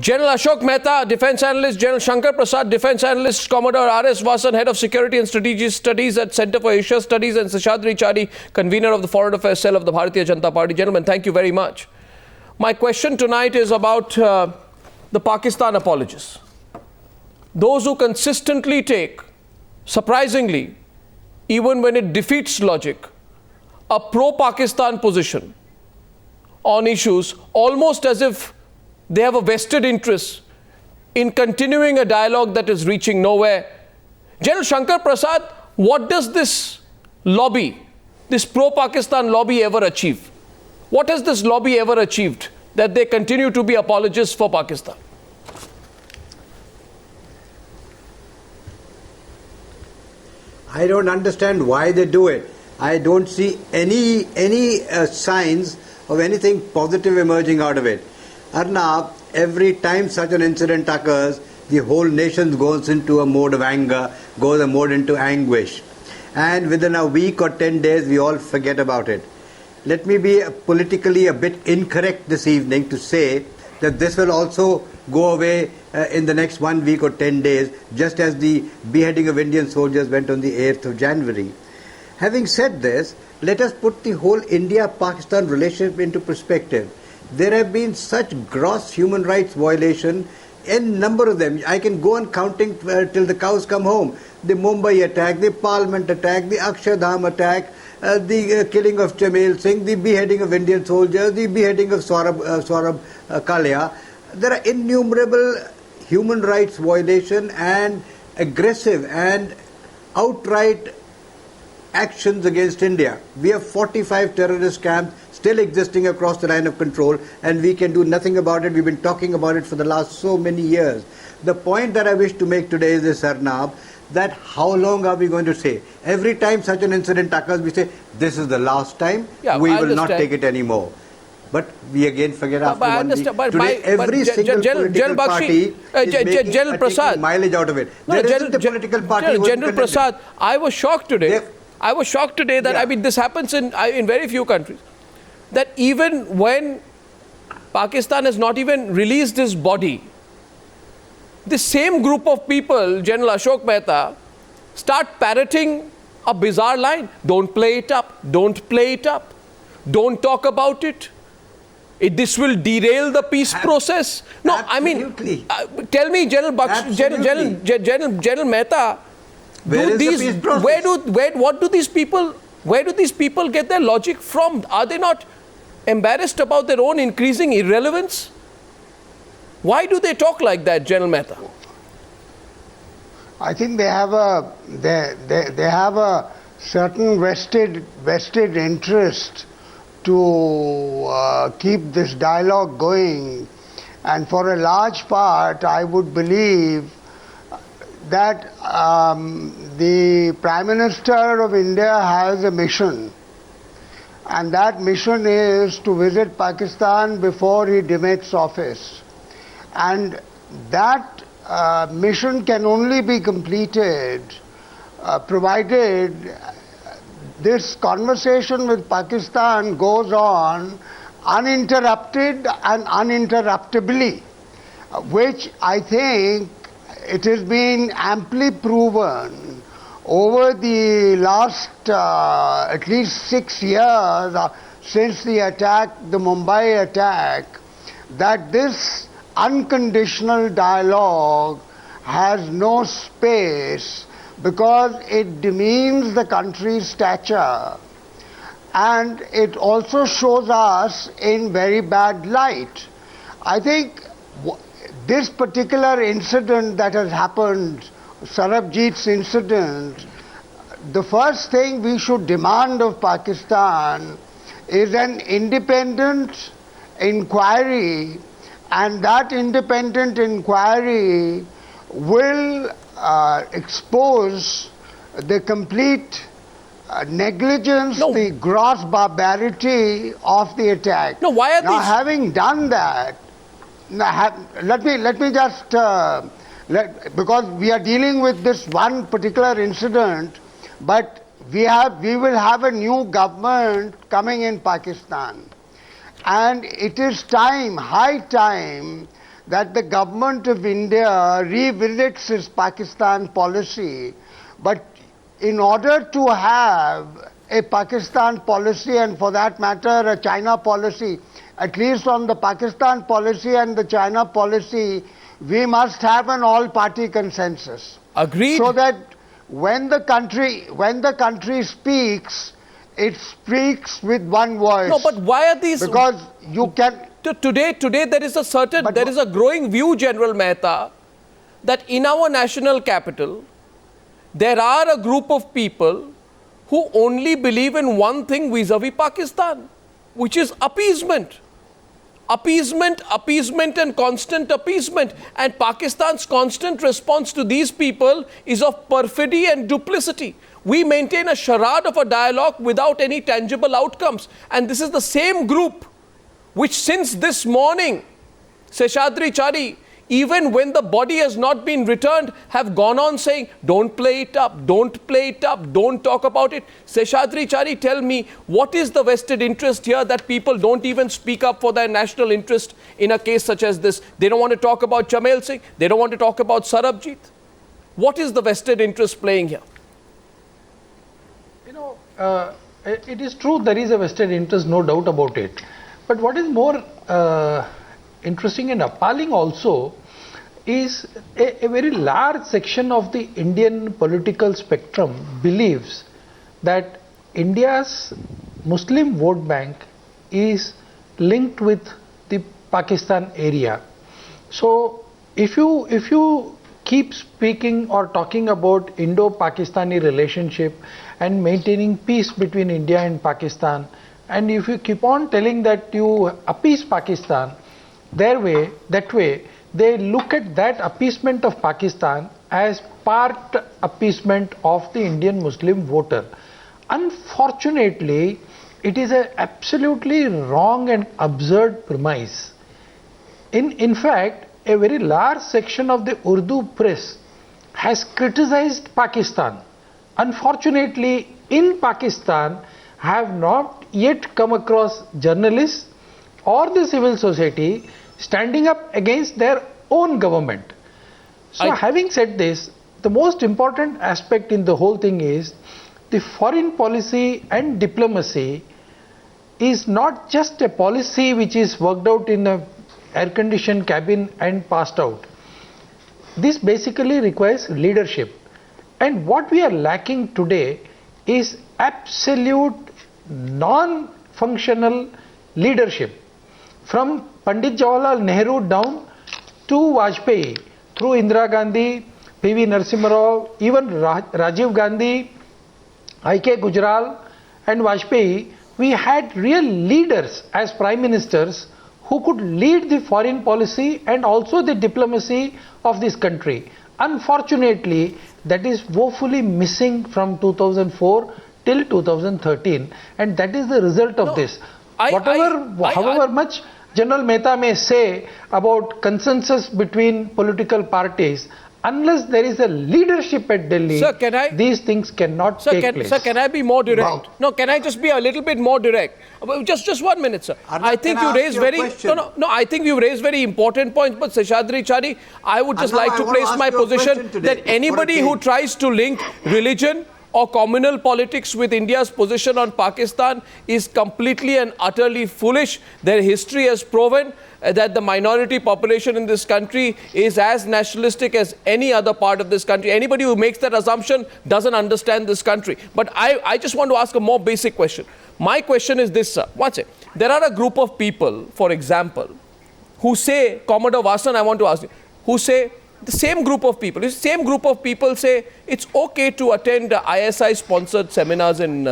General Ashok Mehta, defense analyst, General Shankar Prasad, defense analyst, Commodore R.S. Vasan, head of security and strategic studies at Center for Asia Studies, and Seshadri Chari, convener of the Foreign Affairs Cell of the Bharatiya Janata Party. Gentlemen, thank you very much. My question tonight is about the Pakistan apologists. Those who consistently take, surprisingly, even when it defeats logic, a pro-Pakistan position on issues, almost as if they have a vested interest in continuing a dialogue that is reaching nowhere. General Shankar Prasad, what does this lobby, this pro-Pakistan lobby, ever achieve? What has this lobby ever achieved that they continue to be apologists for Pakistan? I don't understand why they do it. I don't see any signs of anything positive emerging out of it. Arnab, every time such an incident occurs, the whole nation goes into a mode of anger, goes a mode into anguish. And within a week or 10 days, we all forget about it. Let me be politically a bit incorrect this evening to say that this will also go away in the next 1 week or 10 days, just as the beheading of Indian soldiers went on the 8th of January. Having said this, let us put the whole India-Pakistan relationship into perspective. There have been such gross human rights violations, a number of them. I can go on counting till the cows come home. The Mumbai attack, the Parliament attack, the Akshardham attack, the killing of Jamil Singh, the beheading of Indian soldiers, the beheading of Saurabh Kalia. There are innumerable human rights violations and aggressive and outright actions against India. We have 45 terrorist camps still existing across the line of control, and we can do nothing about it. We've been talking about it for the last so many years. The point that I wish to make today is this, Arnab, that how long are we going to say? Every time such an incident occurs, we say, this is the last time, we will not take it anymore. But we again forget after 1 week. Today, every single political party is taking mileage out of it. There isn't a political party. General Prasad, I was shocked today. I was shocked today that, I mean, this happens in very few countries. That even when Pakistan has not even released his body, the same group of people, General Ashok Mehta, start parroting a bizarre line. Don't play it up. Don't play it up. Don't talk about it. This will derail the peace process. No, absolutely. I mean, tell me, General Mehta, where do these people get their logic from? Are they not embarrassed about their own increasing irrelevance? Why do they talk like that, General Mehta? I think they have a certain vested interest to keep this dialogue going, and for a large part, I would believe that the Prime Minister of India has a mission, and that mission is to visit Pakistan before he demits office. And that mission can only be completed provided this conversation with Pakistan goes on uninterrupted and uninterruptibly, which I think it has been amply proven over the last at least 6 years since the attack, the Mumbai attack, that this unconditional dialogue has no space because it demeans the country's stature, and it also shows us in very bad light. I think this particular incident that has happened, Sarabjit's incident, the first thing we should demand of Pakistan is an independent inquiry, and that independent inquiry will expose the complete negligence, the gross barbarity of the attack. No, why are now, having done that, let me just because we are dealing with this one particular incident, but we will have a new government coming in Pakistan, and it is time, high time, that the government of India revisits its Pakistan policy, but in order to have a Pakistan policy, and for that matter a China policy, at least on the Pakistan policy and the China policy, we must have an all-party consensus. Agreed. So that when the country speaks, it speaks with one voice. No, but why are these? Because you can. Today there is a growing view, General Mehta, that in our national capital, there are a group of people who only believe in one thing vis-a-vis Pakistan, which is appeasement. Appeasement and constant appeasement. And Pakistan's constant response to these people is of perfidy and duplicity. We maintain a charade of a dialogue without any tangible outcomes. And this is the same group which since this morning, Seshadri Chari, even when the body has not been returned, have gone on saying, don't play it up, don't play it up, don't talk about it. Seshadri Chari, tell me, what is the vested interest here that people don't even speak up for their national interest in a case such as this? They don't want to talk about Chamal Singh, they don't want to talk about Sarabjit. What is the vested interest playing here? You know, it is true there is a vested interest, no doubt about it. But what is more interesting and appalling also is a very large section of the Indian political spectrum believes that India's Muslim vote bank is linked with the Pakistan area. So if you keep speaking or talking about Indo-Pakistani relationship and maintaining peace between India and Pakistan, and if you keep on telling that you appease Pakistan, that way, they look at that appeasement of Pakistan as part appeasement of the Indian Muslim voter. Unfortunately, it is an absolutely wrong and absurd premise. In fact, a very large section of the Urdu press has criticized Pakistan. Unfortunately, in Pakistan, have not yet come across journalists or the civil society standing up against their own government. So having said this, the most important aspect in the whole thing is the foreign policy and diplomacy is not just a policy which is worked out in a air-conditioned cabin and passed out. This basically requires leadership. And what we are lacking today is absolute non-functional leadership. From Pandit Jawaharlal Nehru down to Vajpayee, through Indira Gandhi, P.V. Narasimha Rao, even Rajiv Gandhi, I.K. Gujral and Vajpayee, we had real leaders as prime ministers who could lead the foreign policy and also the diplomacy of this country. Unfortunately, that is woefully missing from 2004 till 2013, and that is the result of this. However much General Mehta may say about consensus between political parties, unless there is a leadership at Delhi, sir, these things cannot take place. Sir, can I be more direct? Wow. No, can I just be a little bit more direct? Just 1 minute, sir. I think you raised I think you raised very important points, but Seshadri Chari, I would just like to place my position that anybody who tries to link religion or communal politics with India's position on Pakistan is completely and utterly foolish. Their history has proven that the minority population in this country is as nationalistic as any other part of this country. Anybody who makes that assumption doesn't understand this country. But I just want to ask a more basic question. My question is this, sir. Watch it. There are a group of people, for example, who say, Commodore Vasan, I want to ask you, who say, the same group of people say it's okay to attend ISI-sponsored seminars in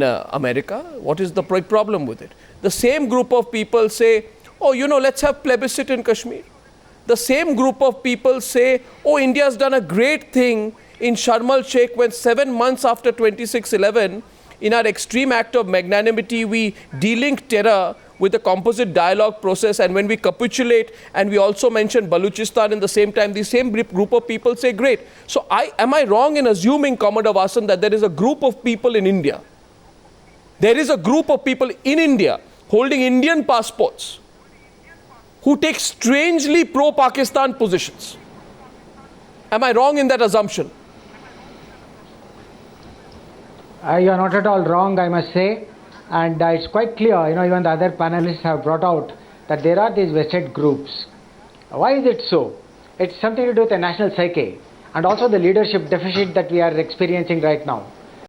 America. What is the problem with it? The same group of people say, oh, let's have plebiscite in Kashmir. The same group of people say, oh, India's done a great thing in Sharm el-Sheikh when 7 months after 26/11, in our extreme act of magnanimity, we de-link terror with the composite dialogue process, and when we capitulate and we also mention Baluchistan in the same time, the same group of people say great. So am I wrong in assuming, Commodore Vasan, that there is a group of people in India? There is a group of people in India holding Indian passports who take strangely pro-Pakistan positions. Am I wrong in that assumption? You are not at all wrong, I must say, and it's quite clear, even the other panelists have brought out that there are these vested groups. Why is it so? It's something to do with the national psyche and also the leadership deficit that we are experiencing right now.